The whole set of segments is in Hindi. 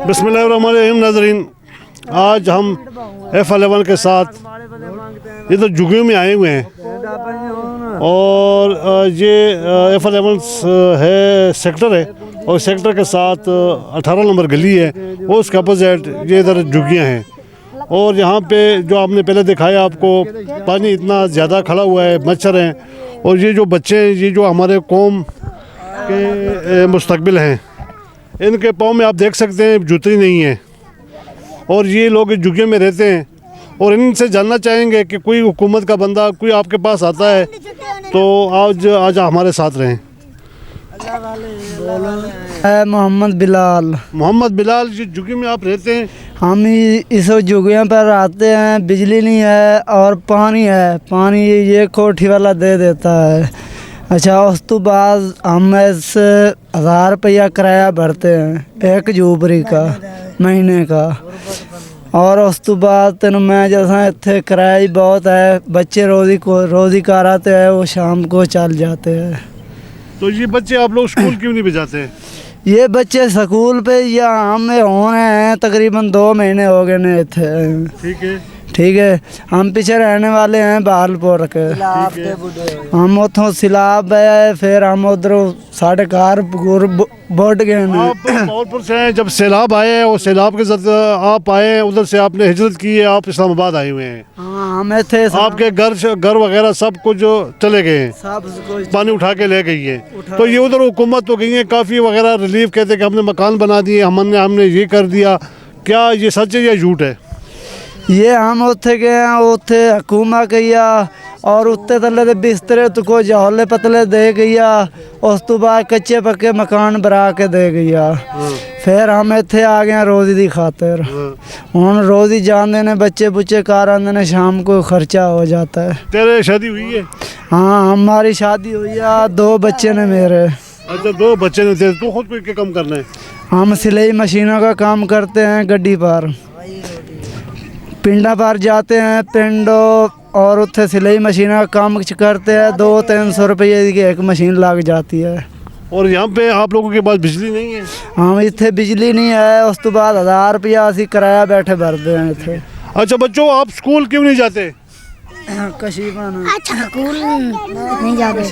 बिस्मिल्लाहिर्रहमानिर्रहीम नाज़रीन, आज हम F11 के साथ इधर जुगियों में आए हुए हैं और ये F11 है सेक्टर है और सेक्टर के साथ 18 नंबर गली है और उसके अपोजिट ये इधर जुगियाँ हैं। और यहाँ पे जो आपने पहले दिखाया आपको पानी इतना ज़्यादा खड़ा हुआ है, मच्छर हैं और ये जो बच्चे हैं ये जो हमारे कौम के मुस्तकबिल हैं, इनके पाँव में आप देख सकते हैं जूती नहीं है और ये लोग जुगे में रहते हैं। और इनसे जानना चाहेंगे कि कोई हुकूमत का बंदा कोई आपके पास आता है तो आज हमारे साथ रहें। मोहम्मद बिलाल, ये जुगे में आप रहते हैं? हम इस जुगियों पर आते हैं, बिजली नहीं है और पानी है, पानी ये कोठी वाला दे देता है। अच्छा, उस तो बाद हम इस 1000 रुपया किराया भरते हैं एक झूपड़ी का महीने का। और उस तो बाद तेन मैं जैसा इतने किराया ही बहुत है, बच्चे रोज़ी कार आते हैं, वो शाम को चल जाते हैं। तो ये बच्चे आप लोग स्कूल क्यों नहीं भेजाते? ये बच्चे स्कूल पे या हमें होने हैं तकरीबन 2 महीने हो गए ने थे। ठीक है, हम पीछे रहने वाले हैं बहालपुर के। हम उतों सिलाब है, फिर हम उधर साढ़े कार बोट गए। बहालपुर से हैं, जब सैलाब आए और सैलाब के साथ आप आए, उधर से आपने हिजरत की है, आप इस्लामाबाद आए हुए हैं। हाँ, हमें थे आपके घर वगैरह सब कुछ चले गए हैं, पानी उठा के ले गई है। तो ये उधर हुकूमत तो गई है काफ़ी वगैरह रिलीफ, कहते कि हमने मकान बना दिए, हमने ये कर दिया। क्या ये सच है या झूठ है? ये हम उत्थे गए हैं, उत्थे हुकूमत गई और उत्ते थले दे बिस्तरे तो कोई हौले पतले दे गई, उस तो बाद कच्चे पक्के मकान बना के दे गई। फिर हम इत्थे आ गए रोज़ी दी खातिर। हुण रोज़ी जाने ने बच्चे बुच्चे कार आंदे ने, शाम को खर्चा हो जाता है। तेरे शादी हुई है? हाँ, हमारी शादी हुई है, 2 बच्चे ने मेरे। अच्छा, 2 बच्चे ने तेरे? तू खुद क्या काम करना है? हम सिलाई मशीनों का काम करते हैं, गड्डी पर पिंडा पर जाते हैं, पिंडों और उत्थे सिलाई मशीन का काम करते हैं। 200-300 रुपये की एक मशीन लग जाती है। और यहाँ पे आप लोगों के पास बिजली नहीं है? हाँ, इतने बिजली नहीं है, उस तो बाद 1000 रुपया असी किराया बैठे भरते हैं इतने। अच्छा बच्चों, आप स्कूल क्यों नहीं जाते? अच्छा, स्कूल नहीं जाते।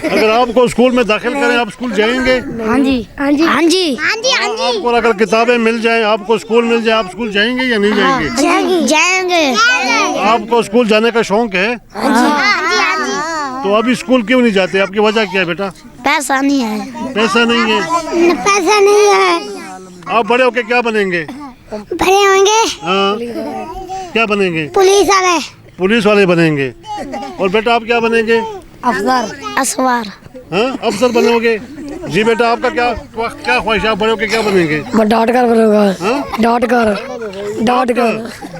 अगर आपको स्कूल में दाखिल करें, आप स्कूल जाएंगे? हाँ जी, हाँ जी, हाँ जी, हाँ जी, हाँ जी। आपको अगर किताबें मिल जाएं, आपको स्कूल मिल जाए, आप स्कूल जाएंगे या नहीं जाएंगे? जाएंगे। आपको स्कूल जाने का शौक है? तो अभी स्कूल क्यों नहीं जाते? आपकी वजह क्या है बेटा? पैसा नहीं है। पैसा नहीं है? पैसा नहीं है। आप बड़े होके क्या बनेंगे? बड़े होंगे? हाँ, क्या बनेंगे? पुलिस वाले बनेंगे। और बेटा आप क्या बनेंगे? अफसर। हाँ, अफसर बनोगे? जी बेटा, आपका क्या ख्वाहिश है? आप बड़े होके क्या बनेंगे? मैं डॉक्टर बनूंगा। डॉक्टर।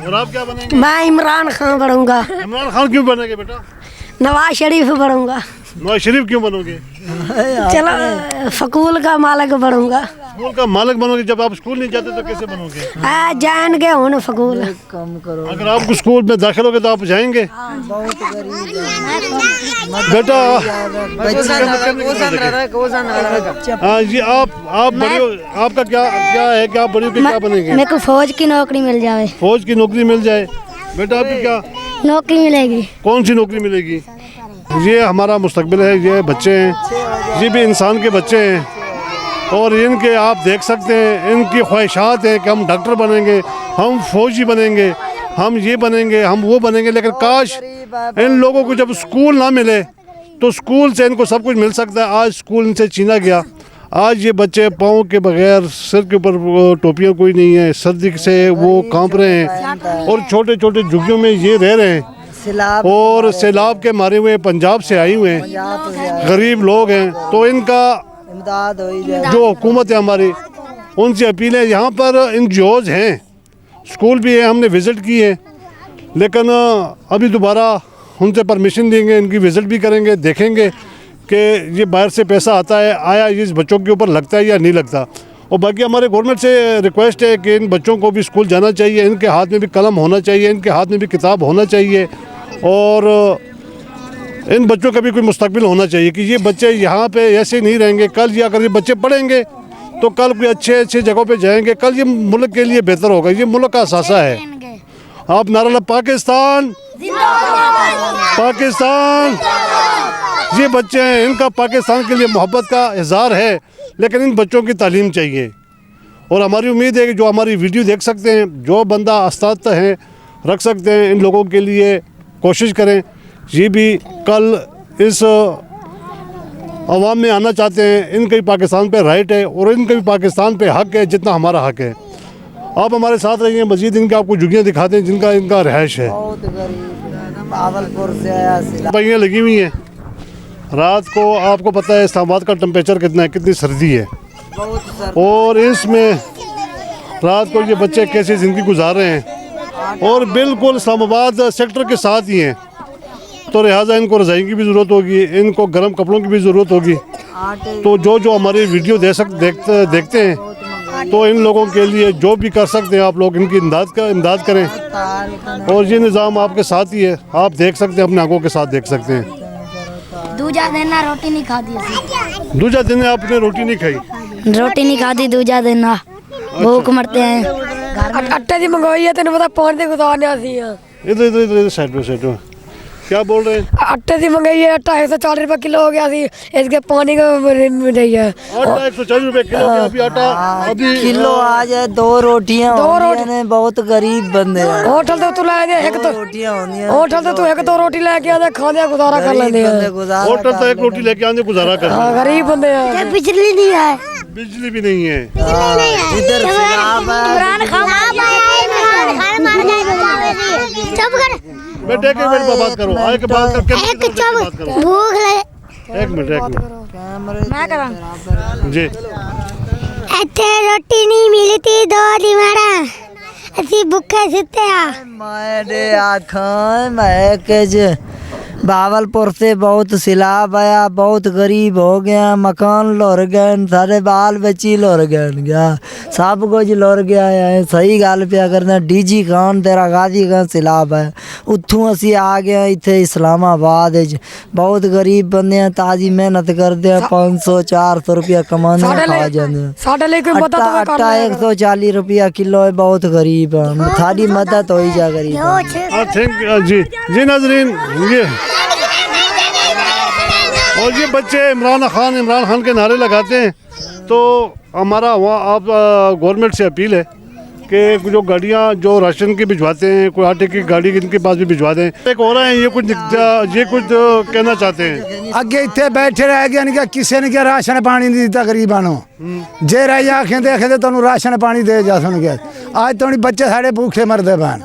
और आप क्या बनेंगे? मैं इमरान खान बनूंगा। इमरान खान क्यों बनेंगे बेटा? नवाज शरीफ बनूंगा। नवाज शरीफ क्यों बनोगे? चलो, स्कूल का मालिक बनूंगा। स्कूल का मालिक बनोगे? जब आप स्कूल नहीं जाते तो कैसे बनोगे? जान के हूँ स्कूल। अगर आप स्कूल में दाखिल होगे तो आप जाएंगे? बेटा हाँ जी, आप बड़े, आपका क्या है कि आप बड़ी होकर क्या बनेंगे? मेरे को फौज की नौकरी मिल जाए। फौज की नौकरी मिल जाए? बेटा आपकी क्या नौकरी मिलेगी? कौन सी नौकरी मिलेगी? ये हमारा मुस्तकबिल है, ये बच्चे हैं, ये भी इंसान के बच्चे हैं और इनके आप देख सकते हैं, इनकी ख्वाहिशात हैं कि हम डॉक्टर बनेंगे, हम फौजी बनेंगे, हम ये बनेंगे, हम वो बनेंगे। लेकिन काश इन लोगों को जब स्कूल ना मिले तो स्कूल से इनको सब कुछ मिल सकता है। आज स्कूल इनसे छीना गया। आज ये बच्चे पाँव के बगैर, सिर के ऊपर टोपियाँ कोई नहीं है, सर्दी से वो कांप रहे हैं और छोटे छोटे झुग्गियों में ये रह रहे हैं और सैलाब के मारे हुए पंजाब से आए हुए हैं, गरीब लोग हैं। तो इनका जो हुकूमत है हमारी, उनसे अपील है। यहाँ पर NGOs हैं, स्कूल भी है, हमने विज़िट की है, लेकिन अभी दोबारा उनसे परमिशन देंगे, इनकी विज़िट भी करेंगे, देखेंगे कि ये बाहर से पैसा आता है, आया इस बच्चों के ऊपर लगता है या नहीं लगता। और बाकी हमारे गवर्नमेंट से रिक्वेस्ट है कि इन बच्चों को भी स्कूल जाना चाहिए, इनके हाथ में भी कलम होना चाहिए, इनके हाथ में भी किताब होना चाहिए और इन बच्चों का भी कोई मुस्तकबिल होना चाहिए कि ये बच्चे यहाँ पे ऐसे नहीं रहेंगे। कल ये अगर ये बच्चे पढ़ेंगे तो कल कोई अच्छे अच्छे जगहों पे जाएंगे, कल ये मुल्क के लिए बेहतर होगा। ये मुल्क का असासा है। आप नारा ला पाकिस्तान पाकिस्तान। ये बच्चे हैं, इनका पाकिस्तान के लिए मोहब्बत का इजहार है, लेकिन इन बच्चों की तालीम चाहिए। और हमारी उम्मीद है कि जो हमारी वीडियो देख सकते हैं, जो बंदा अस्ताद हैं रख सकते हैं, इन लोगों के लिए कोशिश करें। ये भी कल इस अवाम में आना चाहते हैं, इनका भी पाकिस्तान पे राइट है और इनका भी पाकिस्तान पे हक है जितना हमारा हक है। आप हमारे साथ रहिए, मज़ीद इनके आपको झुग्गियाँ दिखाते हैं जिनका इनका रिहाइश है। पहियाँ लगी हुई हैं। रात को आपको पता है इस्लामाबाद का टेम्परेचर कितना है, कितनी सर्दी है, और इसमें रात को ये बच्चे कैसी ज़िंदगी गुजार रहे हैं और बिल्कुल इस्लामाबाद सेक्टर के साथ ही हैं। तो लिहाजा इनको रज़ाई की भी ज़रूरत होगी, इनको गर्म कपड़ों की भी ज़रूरत होगी। तो जो हमारी वीडियो देखते हैं तो इन लोगों के लिए जो भी कर सकते हैं आप लोग इनकी इमदाद करें। और ये निज़ाम आपके साथ ही है, आप देख सकते हैं, अपने आंखों के साथ देख सकते हैं। दूजा देना रोटी नहीं खाती। दूजा दिन आपने रोटी नहीं खाई? रोटी नहीं खाती दूजा देना, भूख मरते हैं। आटे दी मंगवाई है, तेन पता पानी दे गुजारने आसी है। इधर इधर इधर साइड पे क्या बोल रहे हैं? आटे दी मंगाई है, 240 रुपये किलो हो गया सी, इसके पानी का नहीं है। आटा 140 रुपये किलो है अभी। आटा अभी किलो आज है, 2 रोटियां ने, बहुत गरीब बंदे हैं। होटल तो तू ला दे एक तो रोटियां होनी है, होटल तो तू एक 2 रोटी लेके आदे खाने गुजारा कर लेंगे। होटल तो एक रोटी लेके आने गुजारा कर। गरीब बंदे हैं। बिजली नहीं है, बिजली भी नहीं है। इधर बेटे एक मिनट में बात करो, आए के बात करके बात करो। भूख लगे। एक मिनट मैं करूं जी। ਇੱਥੇ रोटी नहीं मिलती 2 दिमाड़ा, ਅਸੀਂ भूखे सुते आ। मेरे आँखों में के भावलपुर से बहुत सैलाब आया, बहुत गरीब हो गया, मकान लुर गए, सारे बाल बच्ची लुर गए, क्या सब कुछ लुर गया है। सही गल पिया करना। डीजी खान तेरा गाजी खान सैलाब है, उत्थों असी आ गए इत्थे इस्लामाबाद। बहुत गरीब बंदे हैं, ताजी मेहनत करते हैं, 500-400 रुपया कमाने खा जाते हैं। आटा 140 रुपया किलो है, बहुत गरीब है। थारी मदद हो ही जा गरीब। जी नाज़रीन, ये और ये बच्चे इमरान खान के नारे लगाते हैं। तो हमारा वहाँ आप गवर्नमेंट से अपील है कि जो गाड़ियाँ जो राशन की भिजवाते हैं, कोई आटे की गाड़ी इनके पास भी भिजवा दें। एक हो रहा है, ये कुछ कहना चाहते हैं। अगे इतने बैठे रह गए क्या, किसी ने क्या राशन पानी नहीं दिता गरीबां नूं। जे रही आखें देखे तो तुहानूं राशन पानी दे जा। सुन गया आज तो बच्चे साढ़े भूखे मरदे पैन।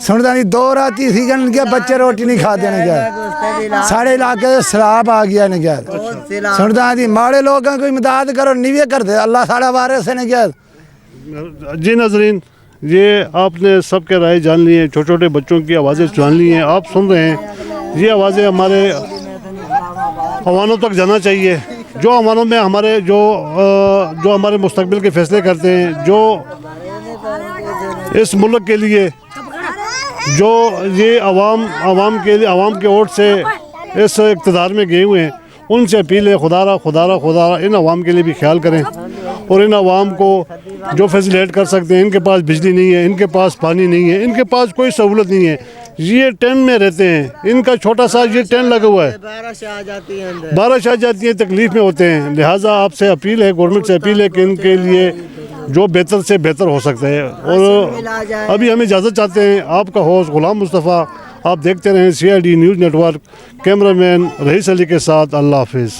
सुनता नहीं 2 राती सी क्या बच्चे रोटी नहीं खाते ने क्या। साढ़े इलाके सैलाब आ गया ने क्या। सुनता नहीं माड़े लोगों को इमदाद करो, नहीं करते। अल्लाह साढ़ा वारिस ने क्या। जी नाज़रीन, ये आपने सबके राय जान ली है, छोटे छोटे बच्चों की आवाज़ें जान ली हैं, आप सुन रहे हैं। ये आवाज़ें हमारे अवानों तक जाना चाहिए, जो अवानों में हमारे जो हमारे मुस्तकबिल के फ़ैसले करते हैं, जो इस मुल्क के लिए, जो ये अवाम के वोट से इस इक़्तिदार में गए हुए हैं, उनसे अपील है खुदारा इन अवाम के लिए भी ख्याल करें और इन अवाम को जो फैसिलिटेट कर सकते हैं। इनके पास बिजली नहीं है, इनके पास पानी नहीं है, इनके पास कोई सहूलत नहीं है। ये टेंट में रहते हैं, इनका छोटा सा ये टेंट लगा हुआ है, बारिश आ जाती है, तकलीफ़ में होते हैं। लिहाजा आपसे अपील है, गवर्नमेंट से अपील है कि इनके लिए जो बेहतर से बेहतर हो सकता है। और अभी हम इजाज़त चाहते हैं। आपका होस्ट गुलाम मुस्तफ़ा, आप देखते रहें CID news network. Cameraman rice Ali के साथ, अल्लाह हाफिज़।